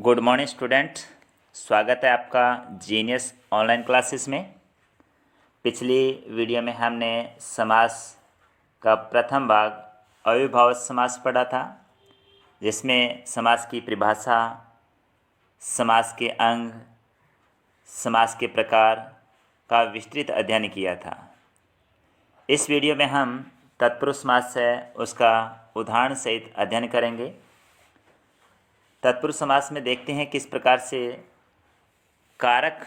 Good morning student, स्वागत है आपका जीनियस ऑनलाइन क्लासेस में। पिछली वीडियो में हमने समास का प्रथम भाग अविभाज्य समास पढ़ा था, जिसमें समास की परिभाषा, समास के अंग, समास के प्रकार का विस्तृत अध्ययन किया था। इस वीडियो में हम तत्पुरुष समास है उसका उदाहरण सहित अध्ययन करेंगे। तत्पुरुष समास में देखते हैं किस प्रकार से कारक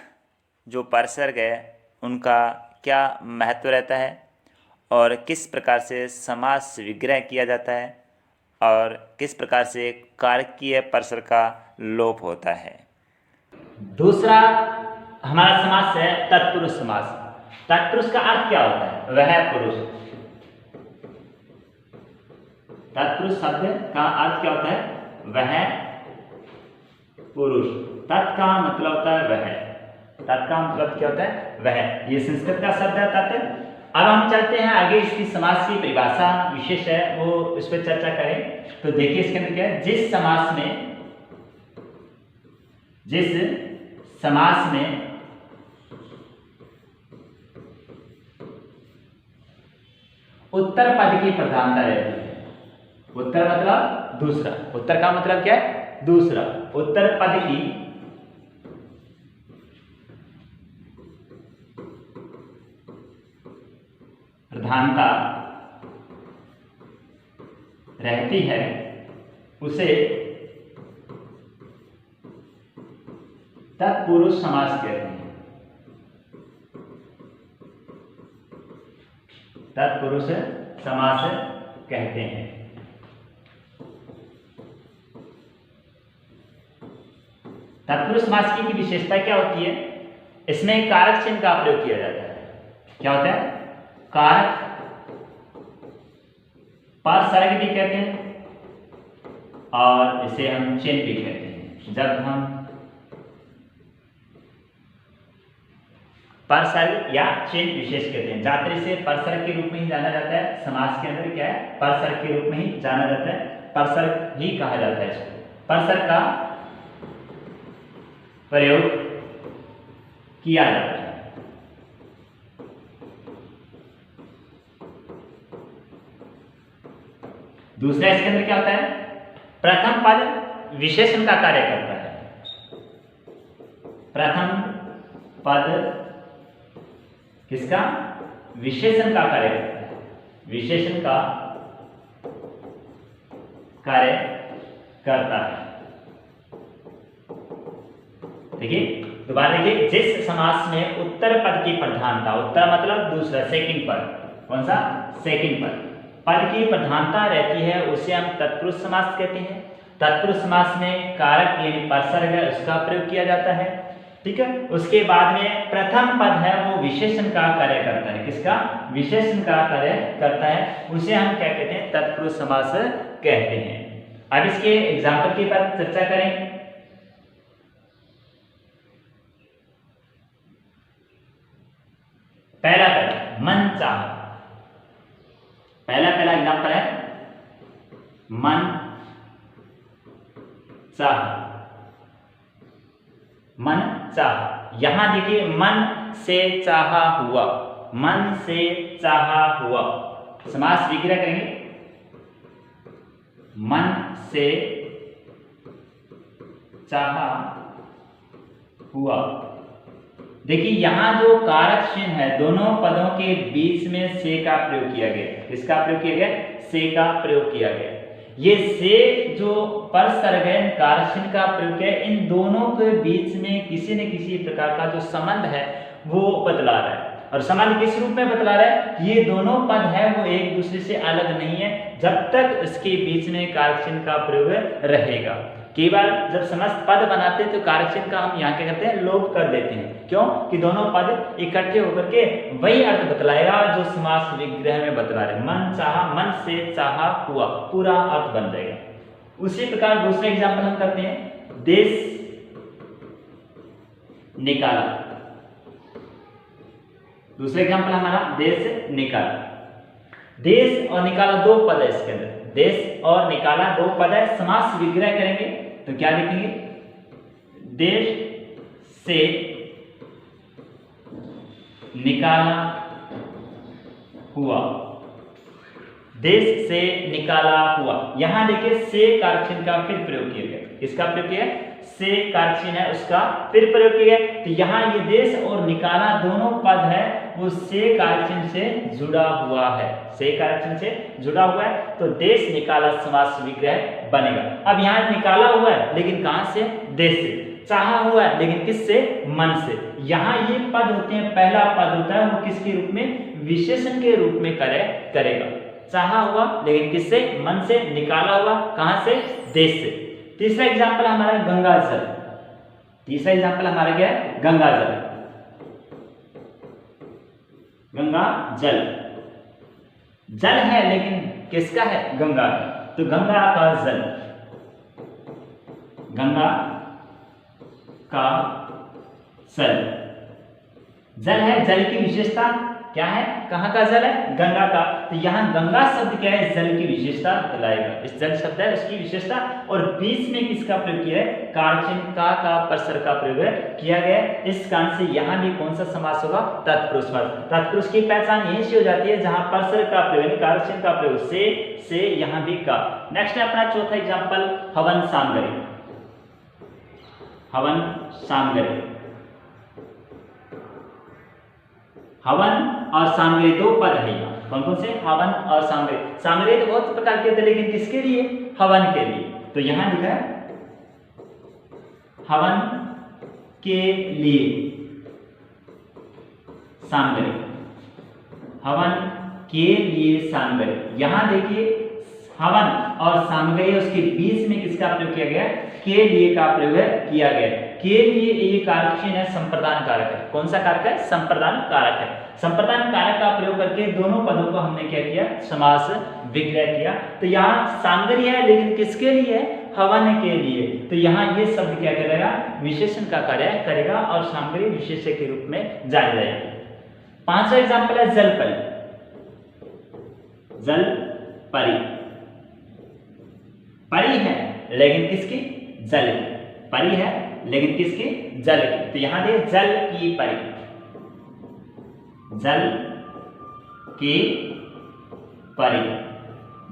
जो परसर्ग है उनका क्या महत्व रहता है और किस प्रकार से समास विग्रह किया जाता है और किस प्रकार से कारकीय परसर्ग का लोप होता है। दूसरा हमारा समास है तत्पुरुष समास। तत्पुरुष का अर्थ क्या होता है? वह पुरुष। तत्पुरुष शब्द का अर्थ क्या होता है? वह पुरुष। तत् का मतलब होता है वह। तत् का मतलब क्या होता है? वह। ये संस्कृत का शब्द है तत्। अब हम चलते हैं आगे, इसकी समास की परिभाषा विशेष है वो उस पर चर्चा करें। तो देखिए इसके अंदर क्या है, जिस समास में उत्तर पद की प्रधानता रहती है। उत्तर मतलब दूसरा। उत्तर का मतलब क्या है? दूसरा। उत्तर पद की प्रधानता रहती है, उसे तत्पुरुष समास कहते हैं। तत्पुरुष समास कहते हैं। तत्पुरुष समास की विशेषता क्या होती है? इसमें कारक चिन्ह का प्रयोग किया जाता है। क्या होता है? कारक परसर्ग भी कहते हैं और इसे हम चिन्ह भी कहते हैं। जब हम परसर्ग या चिन्ह विशेष कहते हैं, जात्र से परसर्ग के रूप में ही जाना जाता है। समास के अंदर क्या है? परसर्ग के रूप में ही जाना जाता है। परसर्ग ही कहा जाता है इसको। परसर्ग का प्रयोग किया जाता है। दूसरा इसके अंदर क्या होता है? प्रथम पद विशेषण का कार्य करता है। प्रथम पद किसका? विशेषण का कार्य करता है। विशेषण का कार्य करता है। देखिए दोबारा देखिए, जिस समास में उत्तर पद की प्रधानता, उत्तर मतलब दूसरा, सेकंड पद। कौन सा? सेकंड पद की प्रधानता रहती है, उसे हम तत्पुरुष समास कहते हैं। तत्पुरुष समास में कारक यानी परसर्ग है उसका प्रयोग किया जाता है। ठीक है। उसके बाद में प्रथम पद है वो विशेषण का कार्य करता है। किसका? विशेषण का कार्य करता है, उसे हम क्या कहते हैं? तत्पुरुष समास कहते हैं। अब इसके एग्जाम्पल के पर चर्चा करें। पहला पद मन चाह। पहला एग्जाम्पल है मन चाह। मन चाह। यहां देखिए, मन से चाहा हुआ। मन से चाहा हुआ समास विग्रह करेंगे। मन से चाहा हुआ। देखिए यहां जो कारक चिन्ह है, दोनों पदों के बीच में से का प्रयोग किया गया। किसका प्रयोग किया गया? से का प्रयोग किया गया। ये से जो परसर्ग है, कारक चिन्ह का प्रयोग किया, इन दोनों के बीच में किसी न किसी प्रकार का जो संबंध है वो बतला रहा है। और संबंध किस रूप में बतला रहा है? ये दोनों पद है वो एक दूसरे से अलग नहीं है जब तक इसके बीच में कारक चिन्ह का प्रयोग रहेगा। केवल जब समस्त पद बनाते हैं तो कारक चिन्ह का हम यहाँ क्या करते हैं? लोप कर देते हैं। क्यों? कि दोनों पद इकट्ठे होकर के वही अर्थ बतलाएगा जो समास विग्रह में बतला रहे। मन चाहा, मन से चाहा हुआ, पूरा अर्थ बन जाएगा। उसी प्रकार दूसरा एग्जाम्पल हम करते हैं, देश निकाला। दूसरा एग्जाम्पल हमारा देश निकाला। देश और निकाला दो पद है इसके अंदर। देश और निकाला दो पद है। समास विग्रह करेंगे तो क्या लिखेंगे? देश से निकाला हुआ, देश से निकाला हुआ। यहां देखिए से कारक चिन्ह का फिर प्रयोग किया गया। किसका प्रयोग किया? से कारक चिन्ह है उसका फिर प्रयोग किया गया। तो यहाँ ये देश और निकाला दोनों पद है वो से कारक चिन्ह से जुड़ा हुआ है, से कारक चिन्ह से जुड़ा हुआ है। तो देश निकाला समास विग्रह बनेगा। अब यहाँ निकाला हुआ है लेकिन कहां से? देश से। चाहा हुआ है लेकिन किससे? मन से। यहाँ ये पद होते हैं, पहला पद होता है वो किसके रूप में? विशेषण के रूप में करेगा। चाहा हुआ लेकिन किससे? मन से। निकाला हुआ कहां से? देश से। तीसरा एग्जाम्पल हमारा गंगा जल। तीसरा एग्जाम्पल हमारा क्या है? गंगा जल। गंगा जल, जल है लेकिन किसका है? गंगा का। तो गंगा का जल, गंगा का जल, जल है। जल की विशेषता क्या है? कहाँ का जल है? गंगा का। तो यहाँ गंगा शब्द क्या है? जल की विशेषता दिलाएगा। इस जल शब्द है उसकी विशेषता। और बीच में किसका प्रयोग किया है? कारक चिन्ह का परसर का प्रयोग किया गया। इस कारण से यहाँ भी कौन सा समास होगा? तत्पुरुष समास। तत्पुरुष की पहचान यहीं से हो जाती है जहाँ परसर का प्रयोग, कारक चिन्ह का प्रयोग से यहाँ भी का। नेक्स्ट है अपना चौथा एग्जाम्पल हवन सामग्री। हवन सामग्री, हवन और सामग्री दो पद है यहाँ। कौन कौन से? हवन और सामग्री। सामग्री तो बहुत प्रकार के होते हैं लेकिन किसके लिए? हवन के लिए। तो यहां लिखा है हवन के लिए सामग्री, हवन के लिए सामग्री। यहां देखिए हवन और सामग्री उसके बीच में किसका प्रयोग किया गया? के लिए का प्रयोग किया गया। के लिए ये कारक चिन्ह है संप्रदान कारक है। कौन सा कारक है? संप्रदान कारक है। संप्रदान कारक का प्रयोग करके दोनों पदों को हमने क्या किया? समास विग्रह किया। तो यहाँ सामग्री है लेकिन किसके लिए? हवन के लिए। तो यहाँ ये शब्द क्या करेगा? विशेषण का कार्य करेगा और सामग्री विशेषण के रूप में जानी जाएगी। पांचवा एग्जाम्पल है जलपरी। जलपरी, परी है लेकिन किसकी? जल की। परी है लेकिन किसकी? जल की। तो यहां दे जल की परी, जल की परी,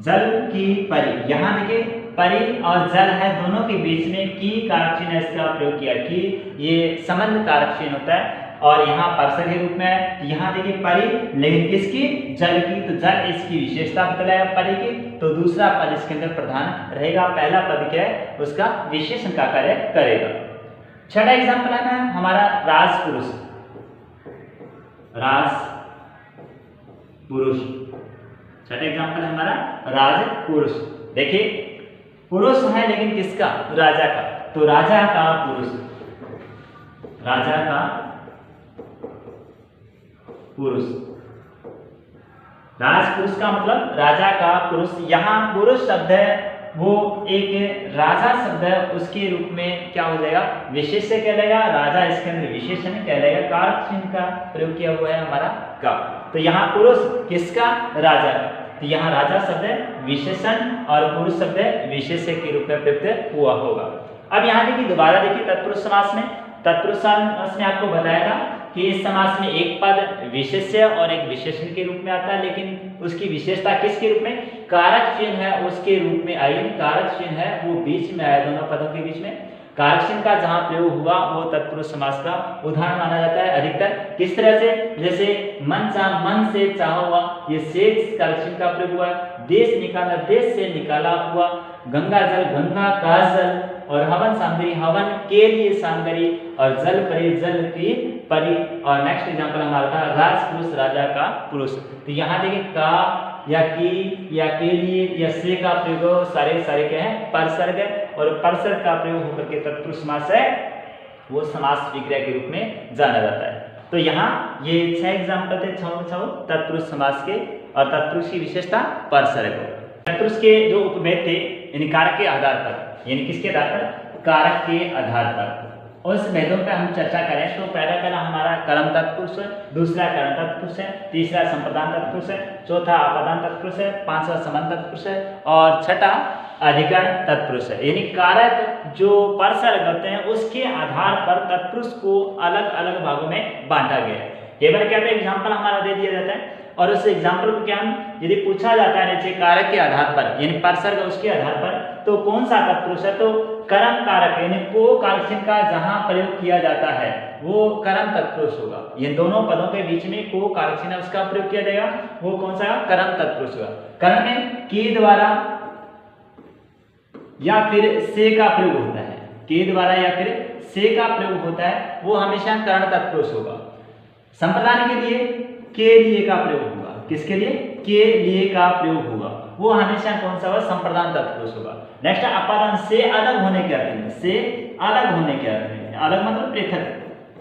जल की परी। यहां देखिए परी और जल है, दोनों के बीच में की कारक चिन्ह इसका प्रयोग किया। कि ये संबंध कारक चिन्ह होता है और यहाँ परसर के रूप में है। यहाँ देखिए परी लेकिन किसकी? जल की। तो जल इसकी विशेषता बतलाएगा परी की। तो दूसरा पद इसके अंदर प्रधान रहेगा। पहला पद क्या है? उसका विशेषण का कार्य करेगा। छठा एग्जाम्पल है ना हमारा राजपुरुष। राजपुरुष, छठा एग्जाम्पल है हमारा राजपुरुष। देखिए पुरुष है लेकिन किसका? राजा का। तो राजा का पुरुष, राजा का पुरुष। राजपुरुष का मतलब राजा का पुरुष। यहाँ पुरुष शब्द है वो एक राजा शब्द है, उसके रूप में क्या हो जाएगा? विशेष्य कहलाएगा। राजा इसके अंदर विशेषण कहलाएगा। कारक चिन्ह का प्रयोग किया हुआ है हमारा का। तो यहाँ पुरुष किसका? राजा का। तो यहाँ राजा शब्द है विशेषण और पुरुष शब्द है विशेष्य के रूप में प्रयुक्त हुआ होगा। अब यहाँ देखिए दोबारा देखिए तत्पुरुष समास में। तत्पुरुष समास में आपको बताया था कि इस समास में एक पद विशेष्य और एक विशेषण के रूप में आता है, लेकिन उसकी विशेषता किसके रूप में? कारक चिन्ह है उसके रूप में आई। कारक चिन्ह है वो बीच में आया, दोनों पदों के बीच में। कारक चिन्ह का जहां प्रयोग हुआ वो तत्पुरुष समास का उदाहरण माना जाता है अधिकतर। किस तरह से? जैसे मन से चाहा हुआ, ये से कारक चिन्ह का प्रयोग हुआ। देश निकाला, देश से निकाला हुआ। गंगा जल, गंगा का जल। और हवन सामग्री, हवन के लिए सामग्री। और जल परी, जल की परी। और नेक्स्ट एग्जांपल हमारा था राजपुरुष, राजा का पुरुष। तो यहाँ देखिए का या की या के लिए या से का प्रयोग सारे क्या है? परसर्ग है। और परसर्ग का प्रयोग होकर के तत्पुरुष समास है वो समास विग्रह के रूप में जाना जाता है। तो यहाँ ये 6 एग्जाम्पल थे, 6 तत्पुरुष समास के। और तत्पुरुष की विशेषता परसर्ग हो। तत्पुरुष के जो उपभेद थे यानी कारक के आधार पर, यानी किसके आधार पर? कारक के आधार पर। उस भेदों पर हम चर्चा करें तो पहला हमारा कर्म तत्पुरुष है, दूसरा करण तत्पुरुष है, तीसरा संप्रदान तत्पुरुष है, चौथा अपदान तत्पुरुष है, पांचवा संबंध तत्पुरुष है और छठा अधिकरण तत्पुरुष है। यानी कारक जो परसर्ग होते हैं उसके आधार पर तत्पुरुष को अलग अलग भागों में बांटा गया है। कई बार क्या होता है, एग्जाम्पल हमारा दे दिया जाता है और उस एग्जाम्पल को क्या यदि पूछा जाता है नीचे कारक के आधार पर यानी परसर्ग उसके आधार पर तो कौन सा तत्पुरुष है, तो कर्म कारक यानी को कारक चिन्ह का जहां प्रयोग किया जाता है वो कर्म तत्पुरुष होगा। ये दोनों पदों के बीच में को कारक चिन्ह उसका प्रयोग किया जाएगा, वो कौन सा कर्म तत्पुरुष होगा। कर्म में के द्वारा या फिर से का प्रयोग होता है, के द्वारा या फिर से का प्रयोग होता है, वो हमेशा कर्ण तत्पुरुष होगा। संप्रदान के लिए के लिए का प्रयोग होगा, किसके लिए, के लिए का प्रयोग होगा, वो हमेशा कौन सा होगा, संप्रदान तत्पुरुष होगा। नेक्स्ट अपादान से अलग होने के अर्थ में, से अलग होने के अर्थ में, अलग मतलब पृथक,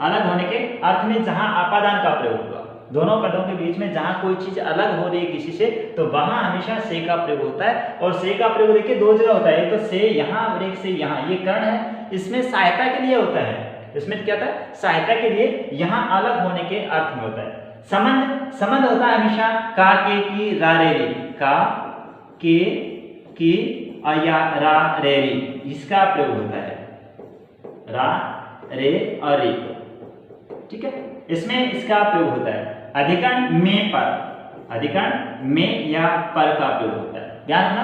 अलग होने के अर्थ में जहां अपादान का प्रयोग होगा, दोनों पदों के बीच में जहां कोई चीज अलग हो रही है किसी से तो वहां हमेशा से का प्रयोग होता है। और से का प्रयोग देखिए दो जगह होता है, एक तो से यहाँ और एक से यहाँ, ये कर्ण है, इसमें सहायता के लिए होता है, इसमें क्या होता है, सहायता के लिए, यहाँ अलग होने के अर्थ में होता है। संबंध, संबंध होता है हमेशा का के की रा रे री, का के की या रा रे री, इसका प्रयोग होता है, रा रे और रे, ठीक है, इसमें इसका प्रयोग होता है। अधिकरण में पर, अधिकरण में या पर का प्रयोग होता है। ध्यान रखना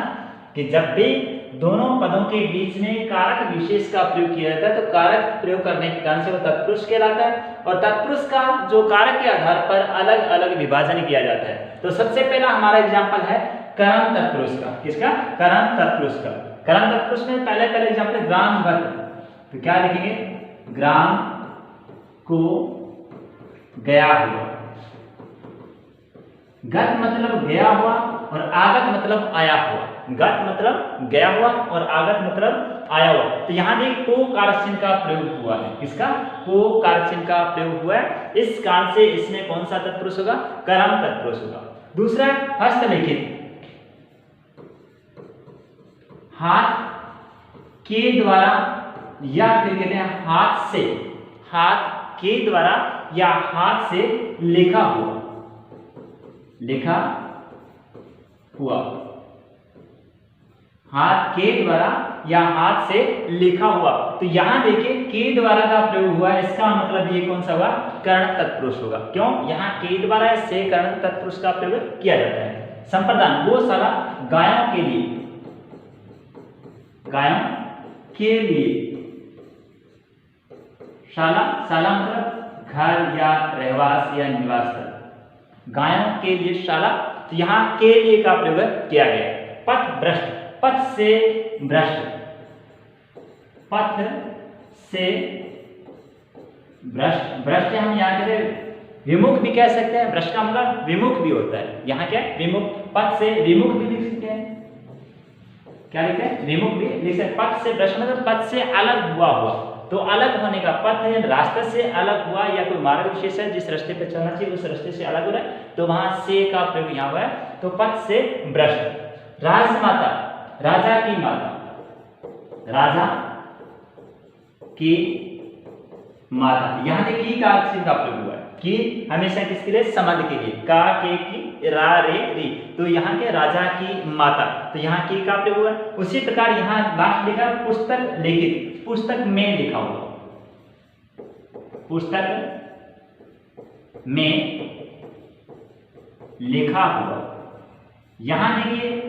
कि जब भी दोनों पदों के बीच में कारक विशेष का प्रयोग किया जाता है तो कारक प्रयोग करने के कारण से वो तत्पुरुष कहलाता है और तत्पुरुष का जो कारक के आधार पर अलग अलग विभाजन किया जाता है। तो सबसे पहला हमारा एग्जाम्पल है कर्म तत्पुरुष का, किसका, कर्म तत्पुरुष का। कर्म तत्पुरुष में पहले एग्जाम्पल ग्राम गत, तो क्या लिखेंगे, ग्राम को गया हुआ, गत मतलब गया हुआ और आगत मतलब आया हुआ, गत मतलब गया हुआ और आगत मतलब आया हुआ। तो यहाँ देखिए को कारक चिन्ह का प्रयोग हुआ है, किसका, को कारक चिन्ह का प्रयोग हुआ है, इस कारण से इसमें कौन सा तत्पुरुष होगा, कर्म तत्पुरुष होगा। दूसरा हस्तलिखित, हाथ के द्वारा या फिर कहते हैं हाथ से, हाथ के द्वारा या हाथ से लिखा हुआ, लिखा हुआ, हाथ के द्वारा या हाथ से लिखा हुआ। तो यहां देखिए के द्वारा का प्रयोग हुआ है, इसका मतलब ये कौन सा होगा, कर्ण तत्पुरुष होगा। क्यों, यहाँ के द्वारा से कर्ण तत्पुरुष का प्रयोग किया जाता है। संप्रदान, गौशाला गायों के लिए, गायों के लिए, शाला, शाला मतलब घर या रहवास या निवास स्थल, गायों के लिए शाला, तो यहाँ के लिए का प्रयोग किया गया। पथ भ्रष्ट, पथ से भ्रष्ट, पथ से भ्रष्ट, भ्रष्ट हम यहाँ कहते हैं विमुख भी कह सकते हैं, भ्रष्ट का मतलब विमुख भी होता है, यहाँ क्या है विमुख, पथ से विमुख भी लिख सकते हैं, क्या लिखते हैं, विमुख भी लिख सकते हैं। पथ से भ्रष्ट मतलब पथ से अलग हुआ, तो अलग होने का, पथ है रास्ते से अलग हुआ या कोई मार्ग विशेष है जिस रास्ते पे चलना चाहिए उस रास्ते से अलग हो रहा है, तो वहां से का प्रयोग यहाँ हुआ है, तो पथ से भ्रष्ट। राजमाता, राजा की माता, राजा की माता, यहाँ देखिए का का प्रयोग हुआ है, कि हमेशा किसके लिए, संबंध के लिए, का के की रा रे री, तो यहाँ के राजा की माता, तो यहाँ की का प्रयोग हुआ है। उसी प्रकार यहाँ लास्ट लिखा पुस्तक लिखित, पुस्तक में लिखा हुआ, पुस्तक में लिखा हुआ, यहां देखिए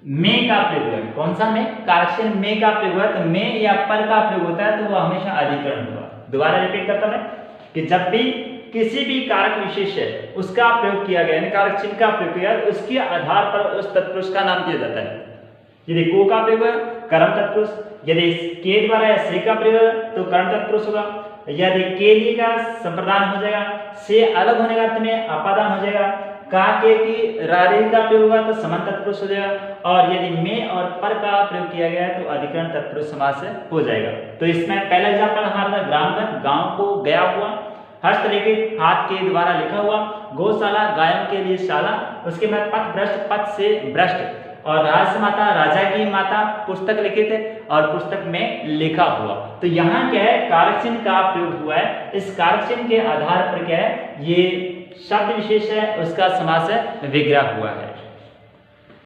में का प्रयोग है, कौन सा में, कारक चिन्ह में का प्रयोग है, तो में या पर का प्रयोग होता है तो वह हमेशा अधिकरण होगा। दोबारा रिपीट करता मैं कि जब भी किसी भी कारक विशेष है उसका प्रयोग किया गया, यानी कारक चिन्ह का प्रयोग किया, उसके आधार पर उस तत्पुरुष का नाम दिया जाता है। यदि को का प्रयोग है कर्म तत्पुरुष, यदि के द्वारा या से का प्रयोग है तो कर्ण तत्पुरुष होगा, यदि के लिए का संप्रदान हो जाएगा, से अलग होने का अर्थ में अपादान हो जाएगा, का के की रारे का प्रयोग होगा तो समान तत्पुरुष हो जाएगा, और यदि में और पर का प्रयोग किया गया है तो अधिकरण तत्पुरुष समास हो जाएगा। तो इसमें पहला एग्जाम्पल हमारा ग्रामगत, गांव को गया हुआ, हस्तलिखित हाथ के द्वारा लिखा हुआ, गौशाला गायों के लिए शाला, उसके बाद पथ भ्रष्ट, पथ से भ्रष्ट, और राजमाता राजा की माता, पुस्तक लिखित है और पुस्तक में लिखा हुआ। तो यहाँ क्या है, कारक चिन्ह का प्रयोग हुआ है, इस कारक चिन्ह के आधार पर क्या है, ये शब्द विशेष है उसका समास विग्रह हुआ है।